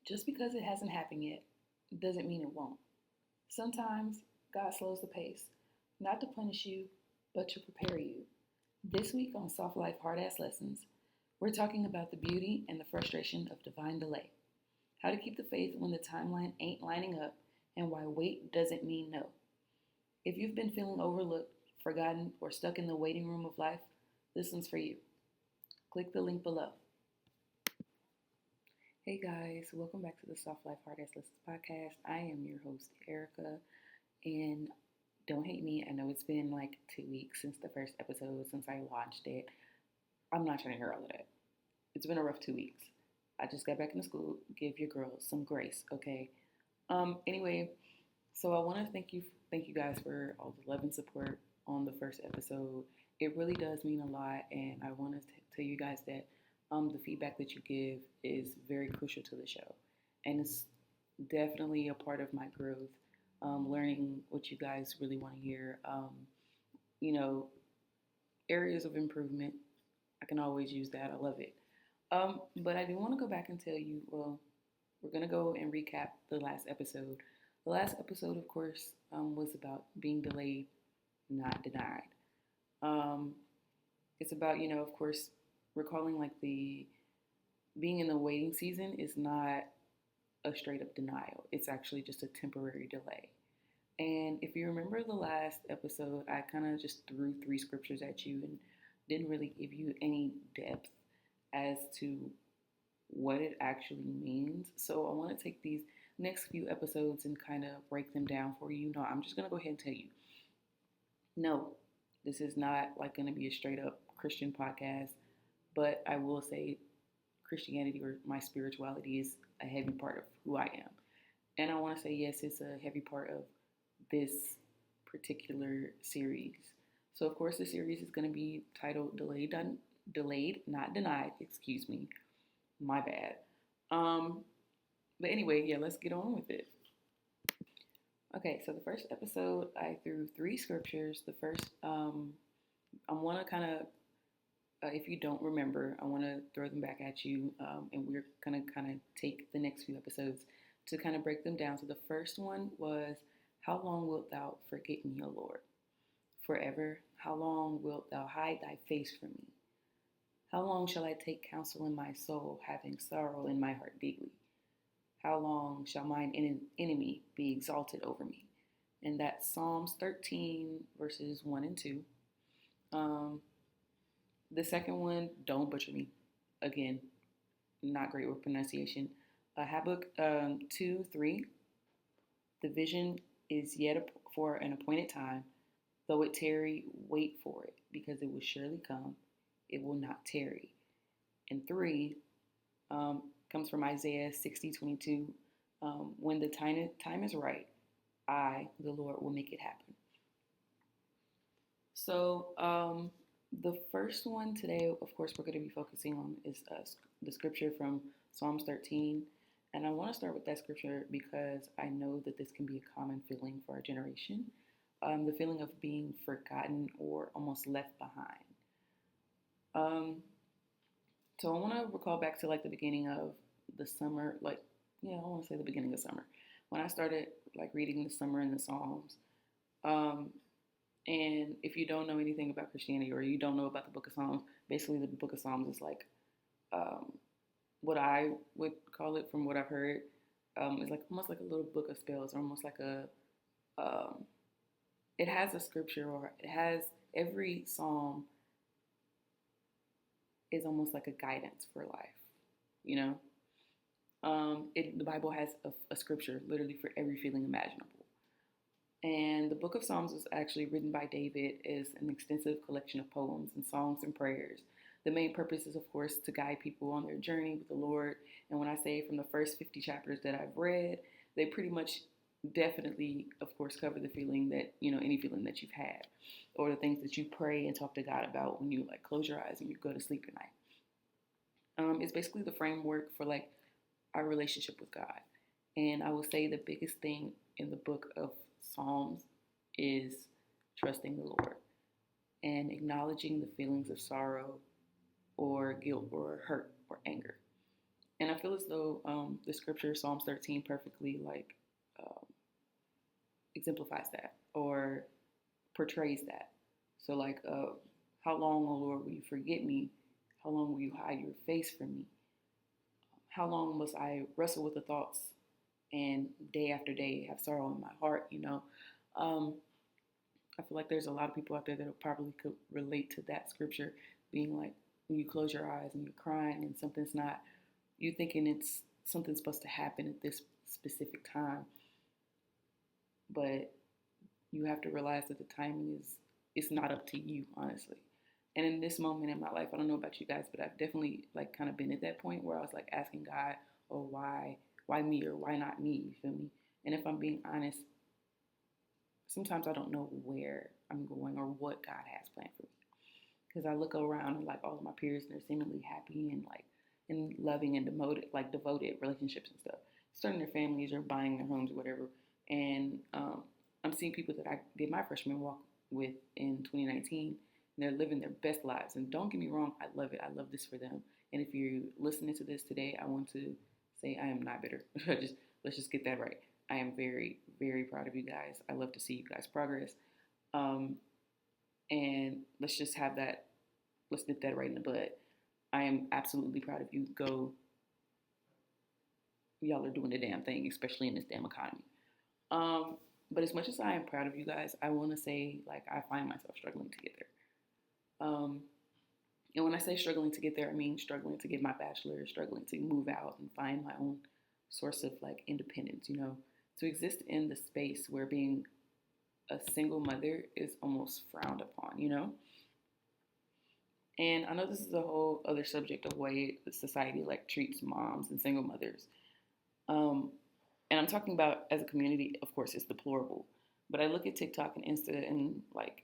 Just because it hasn't happened yet doesn't mean it won't. Sometimes God slows the pace, not to punish you, but to prepare you. This week on Soft Life Hard Ass Lessons, we're talking about the beauty and the frustration of divine delay, how to keep the faith when the timeline ain't lining up, and why wait doesn't mean no. If you've been feeling overlooked, forgotten, or stuck in the waiting room of life, this one's for you. Click the link below. Hey guys, welcome back to the Soft Life Hard Ass Lessons podcast. I am your host, Erica, and don't hate me. I know it's been like 2 weeks since the first episode, since I launched it. I'm not trying to hear all of that. It's been a rough 2 weeks. I just got back into school. Give your girl some grace, okay? Anyway, so I want to thank you guys for all the love and support on the first episode. It really does mean a lot, and I want to tell you guys that the feedback that you give is very crucial to the show, and it's definitely a part of my growth. Learning what you guys really want to hear. You know, areas of improvement. I can always use that. I love it. But I do want to go back and tell you. Well, we're gonna go and recap the last episode. The last episode, of course, was about being delayed, not denied. Um, it's about, of course, recalling like the being in the waiting season is not a straight up denial. It's actually just a temporary delay. And if you remember the last episode, I kind of just threw three scriptures at you and didn't really give you any depth as to what it actually means. So I want to take these next few episodes and kind of break them down for you. No, I'm just going to go ahead and tell you. No, this is not like going to be a straight up Christian podcast, but I will say Christianity or my spirituality is a heavy part of who I am. And I want to say, yes, it's a heavy part of this particular series. So, of course, the series is going to be titled Delayed, Not Denied. Excuse me. My bad. But anyway, yeah, let's get on with it. Okay, so the first episode, I threw three scriptures. The first, I want to kind of if you don't remember, I want to throw them back at you, and we're going to kind of take the next few episodes to kind of break them down. So the first one was, how long wilt thou forget me, O Lord? Forever. How long wilt thou hide thy face from me? How long shall I take counsel in my soul, having sorrow in my heart deeply? How long shall mine enemy be exalted over me? And that's Psalms 13, verses 1 and 2. The second one, don't butcher me. Again, not great with pronunciation. Habakkuk 2, 3. The vision is yet for an appointed time. Though it tarry, wait for it, because it will surely come. It will not tarry. And 3 comes from Isaiah 60:22. When the time is right, I, the Lord, will make it happen. So, the first one today, of course, we're going to be focusing on is the scripture from Psalms 13. And I want to start with that scripture because I know that this can be a common feeling for our generation, the feeling of being forgotten or almost left behind. So I want to recall back to like the beginning of the summer, I want to say the beginning of summer, when I started like reading the summer in the Psalms. And if you don't know anything about Christianity or you don't know about the Book of Psalms, basically the Book of Psalms is like what I would call it from what I've heard. It's like almost like a little book of spells, or almost like it has a scripture, or it has every psalm is almost like a guidance for life, you know. The Bible has a scripture literally for every feeling imaginable. And the Book of Psalms was actually written by David as an extensive collection of poems and songs and prayers. The main purpose is, of course, to guide people on their journey with the Lord. And when I say from the first 50 chapters that I've read, they pretty much definitely, of course, cover the feeling that, any feeling that you've had, or the things that you pray and talk to God about when you like close your eyes and you go to sleep at night. It's basically the framework for like our relationship with God. And I will say the biggest thing in the book of Psalms is trusting the Lord and acknowledging the feelings of sorrow or guilt or hurt or anger. And I feel as though the scripture Psalms 13 perfectly um, exemplifies that or portrays that. So how long, O Lord, will you forget me? How long will you hide your face from me? How long must I wrestle with the thoughts and day after day have sorrow in my heart? Um, I feel like there's a lot of people out there that probably could relate to that scripture being like when you close your eyes and you're crying and something's not, you thinking it's something's supposed to happen at this specific time, but you have to realize that the timing is it's not up to you, honestly. And in this moment in my life, I don't know about you guys, but I've definitely like kind of been at that point where I was like asking God, oh, why me or why not me? You feel me? And if I'm being honest, sometimes I don't know where I'm going or what God has planned for me. Because I look around and like all of my peers, they're seemingly happy and like in loving and devoted relationships and stuff, starting their families or buying their homes or whatever. And I'm seeing people that I did my freshman walk with in 2019, and they're living their best lives. And don't get me wrong, I love it. I love this for them. And if you're listening to this today, I want to say I am not bitter. Let's just get that right. I am very, very proud of you guys. I love to see you guys progress. Um, and let's just have that. Let's nip that right in the bud. I am absolutely proud of you. Go, y'all are doing the damn thing, especially in this damn economy. Um, but as much as I am proud of you guys, I want to say like I find myself struggling to get there. And when I say struggling to get there, I mean struggling to get my bachelor's, struggling to move out and find my own source of like independence. To exist in the space where being a single mother is almost frowned upon. And I know this is a whole other subject of way society like treats moms and single mothers. Um, and I'm talking about as a community, of course, it's deplorable. But I look at TikTok and Insta and like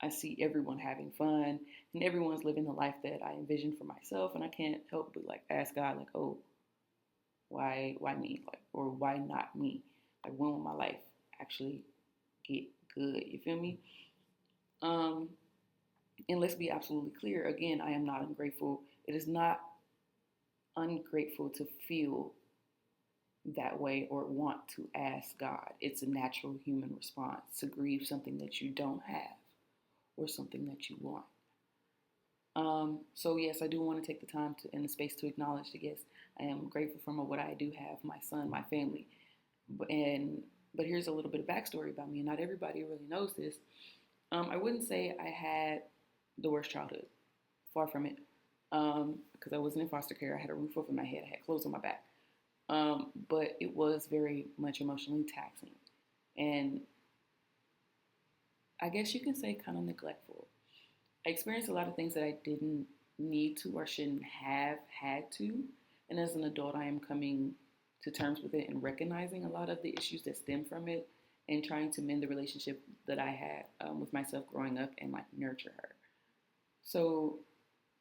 I see everyone having fun and everyone's living the life that I envisioned for myself, and I can't help but like ask God like, oh, why me? Like, or why not me? Like, when will my life actually get good? You feel me? Um, and let's be absolutely clear. Again, I am not ungrateful. It is not ungrateful to feel that way or want to ask God. It's a natural human response to grieve something that you don't have or something that you want. So yes, I do want to take the time to in the space to acknowledge that yes, I am grateful for what I do have, my son, my family. But here's a little bit of backstory about me, and not everybody really knows this. I wouldn't say I had the worst childhood. Far from it. Because I wasn't in foster care. I had a roof over my head. I had clothes on my back. But it was very much emotionally taxing. And I guess you can say kind of neglectful. I experienced a lot of things that I didn't need to or shouldn't have had to. And as an adult, I am coming to terms with it and recognizing a lot of the issues that stem from it and trying to mend the relationship that I had with myself growing up and like nurture her. So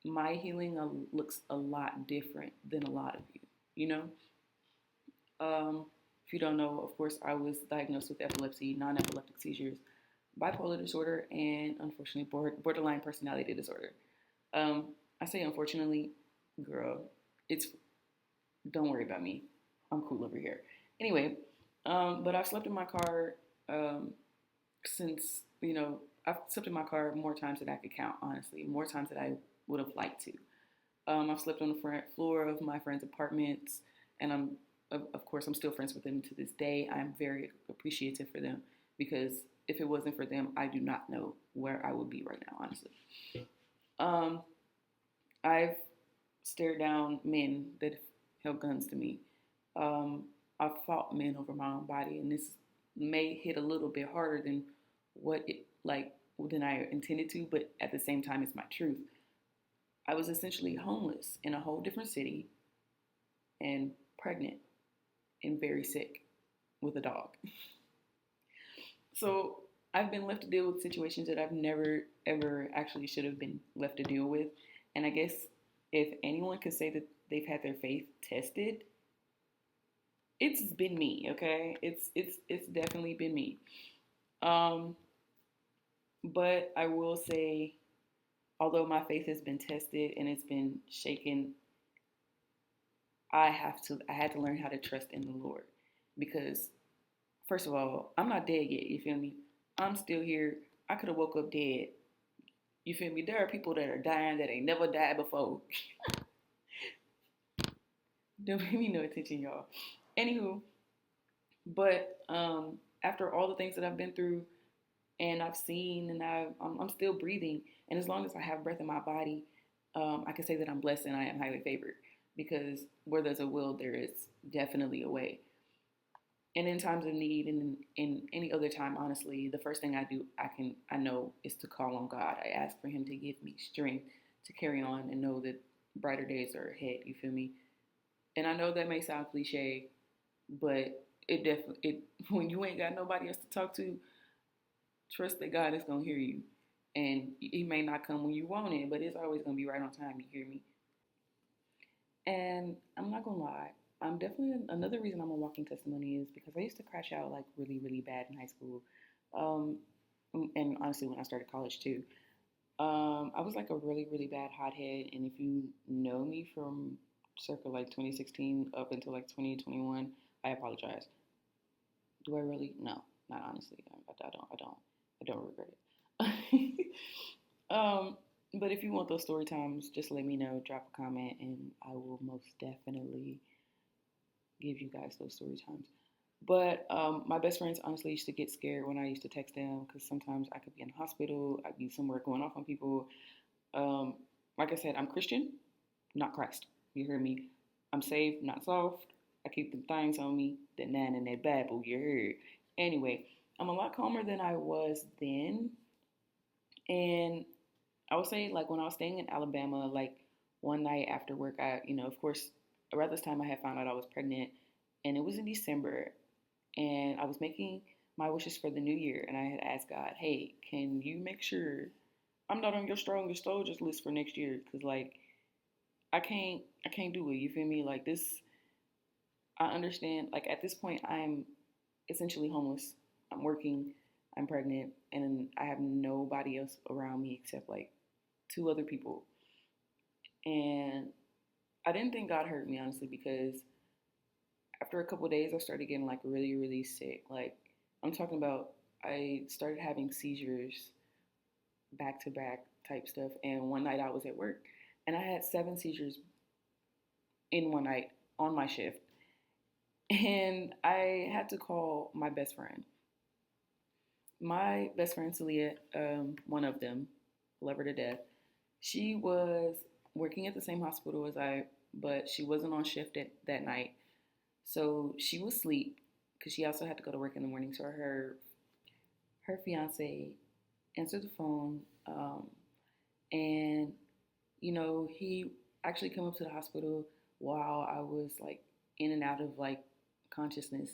my healing looks a lot different than a lot of you, you know? If you don't know, of course, I was diagnosed with epilepsy, non epileptic seizures, bipolar disorder, and unfortunately, borderline personality disorder. I say unfortunately, girl, it's don't worry about me. I'm cool over here. Anyway, but I've slept in my car since, I've slept in my car more times than I could count, honestly, more times than I would have liked to. I've slept on the front floor of my friends' apartments, and of course, I'm still friends with them to this day. I'm very appreciative for them because if it wasn't for them, I do not know where I would be right now, honestly. Um, I've stared down men that held guns to me. I've fought men over my own body, and this may hit a little bit harder than than I intended to, but at the same time, it's my truth. I was essentially homeless in a whole different city and pregnant and very sick with a dog. So I've been left to deal with situations that I've never, ever actually should have been left to deal with. And I guess if anyone could say that they've had their faith tested, it's been me, okay? It's definitely been me. But I will say, although my faith has been tested and it's been shaken, I had to learn how to trust in the Lord because first of all, I'm not dead yet. You feel me? I'm still here. I could have woke up dead. You feel me? There are people that are dying that ain't never died before. Don't pay me no attention, y'all. Anywho, but after all the things that I've been through and I've seen and I'm still breathing, and as long as I have breath in my body, I can say that I'm blessed and I am highly favored because where there's a will, there is definitely a way. And in times of need and in any other time, honestly, the first thing I know is to call on God. I ask for Him to give me strength to carry on and know that brighter days are ahead. You feel me? And I know that may sound cliche, but it definitely it when you ain't got nobody else to talk to, trust that God is gonna hear you. And He may not come when you want it, but it's always gonna be right on time. You hear me? And I'm not gonna lie, I'm definitely another reason I'm a walking testimony is because I used to crash out like really, really bad in high school. Um, and honestly, when I started college too, I was like a really, really bad hothead. And if you know me from circa like 2016 up until like 2021, I apologize. Do I really? No, not honestly. I don't regret it. um, but if you want those story times, just let me know. Drop a comment, and I will most definitely give you guys those story times. But my best friends honestly used to get scared when I used to text them because sometimes I could be in the hospital, I'd be somewhere going off on people. Um, like I said, I'm Christian, not Christ. You hear me? I'm saved, not soft. I keep them things on me, that nine and that Bible. You heard? Anyway, I'm a lot calmer than I was then, and I would say like when I was staying in Alabama, like one night after work, of course, around this time I had found out I was pregnant, and it was in December, and I was making my wishes for the new year, and I had asked God, hey, can you make sure I'm not on your strongest soldiers list for next year? Cause like I can't do it. You feel me? Like this, I understand. Like at this point, I'm essentially homeless. I'm working. I'm pregnant, and I have nobody else around me except like two other people. And I didn't think God hurt me honestly because after a couple of days, I started getting like really, really sick. Like I'm talking about, I started having seizures back to back type stuff. And one night I was at work and I had 7 seizures in one night on my shift. And I had to call my best friend. My best friend, Celia, one of them, love her to death, she was working at the same hospital as I, but she wasn't on shift that night. So she was asleep because she also had to go to work in the morning. So her fiance answered the phone, and he actually came up to the hospital while I was like in and out of like consciousness,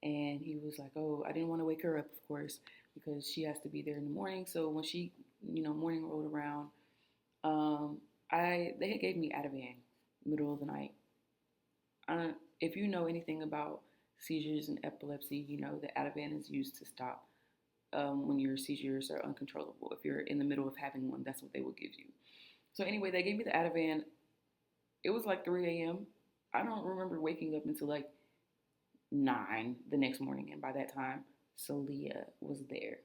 and he was like, "Oh, I didn't want to wake her up, of course, because she has to be there in the morning." So when she, morning rolled around, they had gave me Ativan middle of the night. If you know anything about seizures and epilepsy, you know that Ativan is used to stop when your seizures are uncontrollable. If you're in the middle of having one, that's what they will give you. So anyway, they gave me the Ativan. It was like 3 a.m. I don't remember waking up until like 9 the next morning, and by that time, Celia was there.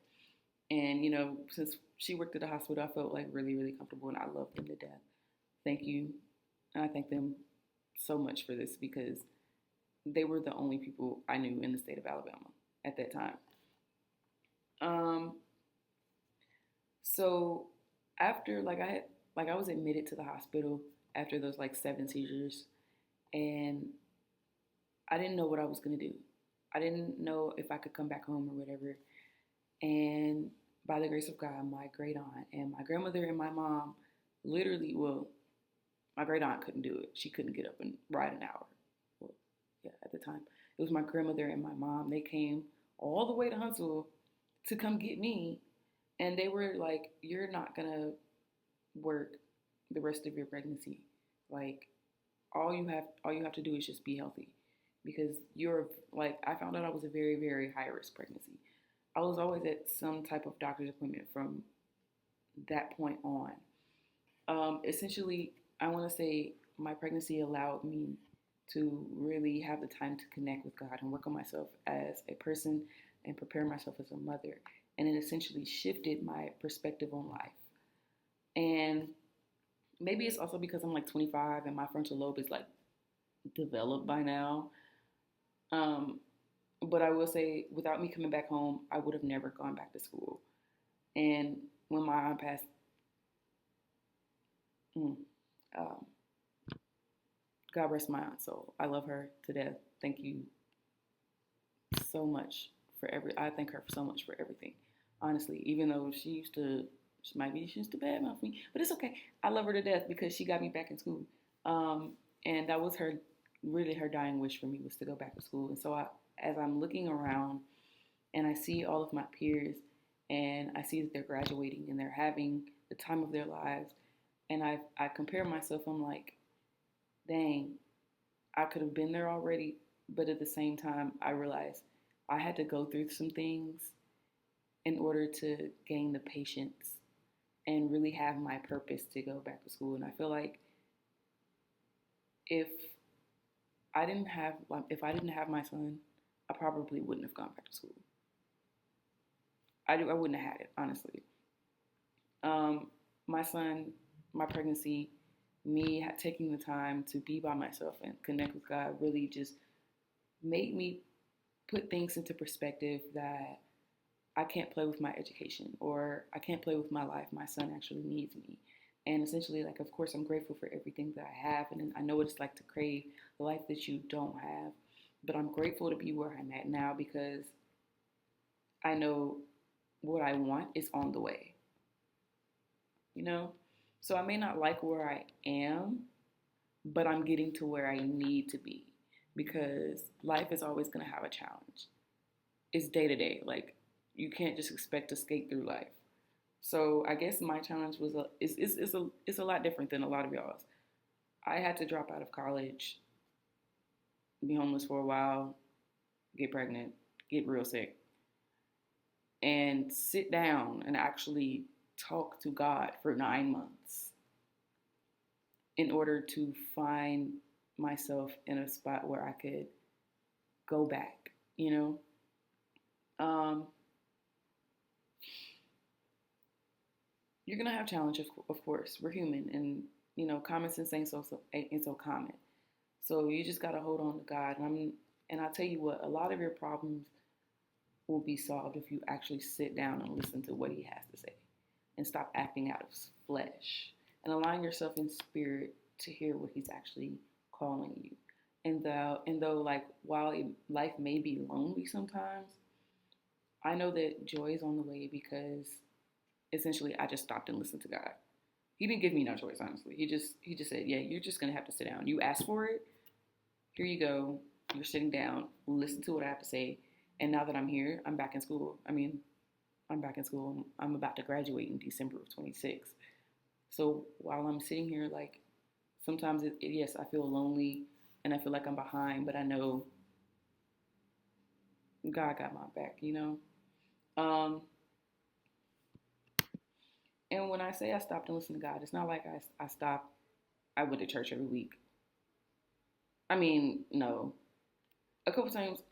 And since she worked at the hospital, I felt like really, really comfortable, and I loved them to death. Thank you, and I thank them so much for this because they were the only people I knew in the state of Alabama at that time. Um, so after I was admitted to the hospital after those like 7 seizures, and I didn't know what I was gonna do. I didn't know if I could come back home or whatever. And by the grace of God, my great aunt and my grandmother and my mom literally, well, my great aunt couldn't do it. She couldn't get up and ride an hour. Well, yeah, at the time. It was my grandmother and my mom. They came all the way to Huntsville to come get me. And they were like, "You're not going to work the rest of your pregnancy. Like, all you have to do is just be healthy. Because you're like, I found out I was a very, very high risk pregnancy. I was always at some type of doctor's appointment from that point on. Essentially, I want to say my pregnancy allowed me to really have the time to connect with God and work on myself as a person and prepare myself as a mother. And it essentially shifted my perspective on life. And maybe it's also because I'm like 25 and my frontal lobe is like developed by now. Um, but I will say, without me coming back home, I would have never gone back to school. And when my aunt passed, mm, um, God rest my aunt's soul. I love her to death. Thank you so much for I thank her so much for everything. Honestly, even though she used to badmouth me, but it's okay. I love her to death because she got me back in school. Um, and that was really her dying wish for me, was to go back to school. And so as I'm looking around and I see all of my peers and I see that they're graduating and they're having the time of their lives, and I compare myself, I'm like, dang, I could have been there already, but at the same time, I realized I had to go through some things in order to gain the patience and really have my purpose to go back to school. And I feel like if if I didn't have my son, I probably wouldn't have gone back to school. I wouldn't have had it, honestly. Um, my son, my pregnancy, me taking the time to be by myself and connect with God really just made me put things into perspective that I can't play with my education or I can't play with my life. My son actually needs me. And essentially, like, of course, I'm grateful for everything that I have. And I know what it's like to crave the life that you don't have. But I'm grateful to be where I'm at now because I know what I want is on the way, you know? So I may not like where I am, but I'm getting to where I need to be because life is always going to have a challenge. It's day to day. Like, you can't just expect to skate through life. So I guess my challenge is a lot different than a lot of y'all's. I had to drop out of college, be homeless for a while, get pregnant, get real sick, and sit down and actually talk to God for 9 months in order to find myself in a spot where I could go back, you know? Um, you're gonna have challenges, of course. We're human, and common sense ain't so common. So you just gotta hold on to God. And I'll tell you what, a lot of your problems will be solved if you actually sit down and listen to what He has to say, and stop acting out of flesh, and allowing yourself in spirit to hear what He's actually calling you. And though like while life may be lonely sometimes, I know that joy is on the way because essentially I just stopped and listened to God. He didn't give me no choice, honestly. He just said, "Yeah, you're just gonna have to sit down. You asked for it. Here you go. You're sitting down. Listen to what I have to say." And now that I'm here, I'm back in school. I'm back in school. I'm about to graduate in December of 26. So while I'm sitting here, like sometimes yes, I feel lonely and I feel like I'm behind, but I know God got my back. Um, and when I say I stopped and listened to God, it's not like I stopped. I went to church every week. I mean, no. A couple times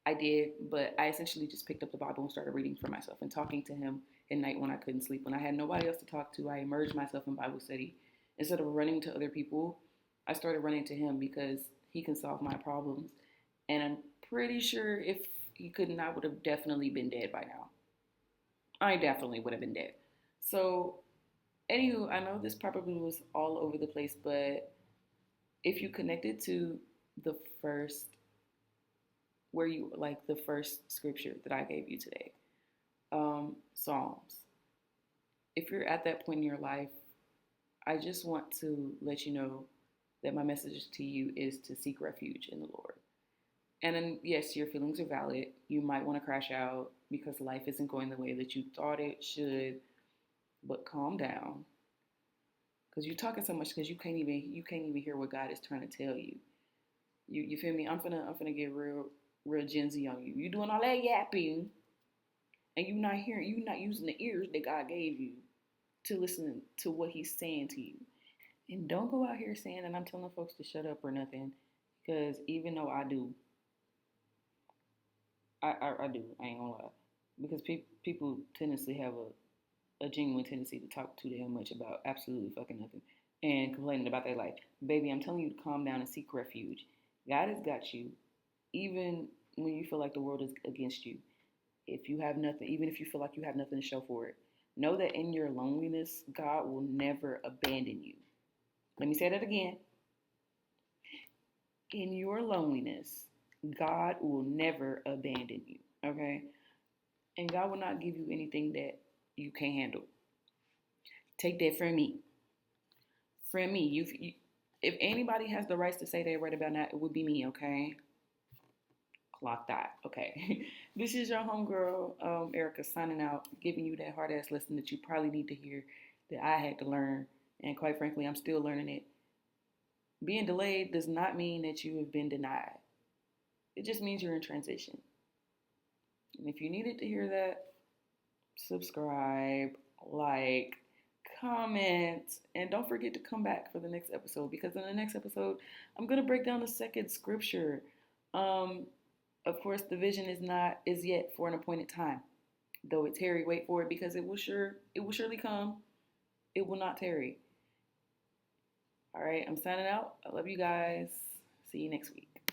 I did, but I essentially just picked up the Bible and started reading for myself and talking to Him at night when I couldn't sleep. When I had nobody else to talk to, I immersed myself in Bible study. Instead of running to other people, I started running to Him because He can solve my problems. And I'm pretty sure if He couldn't, I would have definitely been dead by now. I definitely would have been dead. So, anywho, I know this probably was all over the place, but if you connected to the first, where you like the first scripture that I gave you today, Psalms. If you're at that point in your life, I just want to let you know that my message to you is to seek refuge in the Lord. And then, yes, your feelings are valid. You might want to crash out because life isn't going the way that you thought it should, but calm down because you're talking so much because you can't even hear what God is trying to tell you. You feel me? I'm finna get real Gen Z on you. You doing all that yapping and you not using the ears that God gave you to listen to what He's saying to you. And don't go out here saying that I'm telling folks to shut up or nothing, because even though I do, I do. I ain't gonna lie, because people tendency have a genuine tendency to talk too damn much about absolutely fucking nothing and complaining about their life. Baby, I'm telling you to calm down and seek refuge. God has got you, even when you feel like the world is against you. If you have nothing, even if you feel like you have nothing to show for it, know that in your loneliness, God will never abandon you. Let me say that again. In your loneliness, God will never abandon you. Okay? And God will not give you anything that you can't handle. Take that from me. From me. If anybody has the rights to say they're right about that, it would be me. Okay? Clock that. Okay. This is your homegirl, Erica, signing out, giving you that hard ass lesson that you probably need to hear that I had to learn. And quite frankly, I'm still learning it. Being delayed does not mean that you have been denied. It just means you're in transition. And if you needed to hear that, subscribe, like, comment, and don't forget to come back for the next episode, because in the next episode, I'm going to break down the second scripture. Um, of course, the vision is yet for an appointed time. Though it tarry, wait for it, because it will surely come. It will not tarry. All right, I'm signing out. I love you guys. See you next week.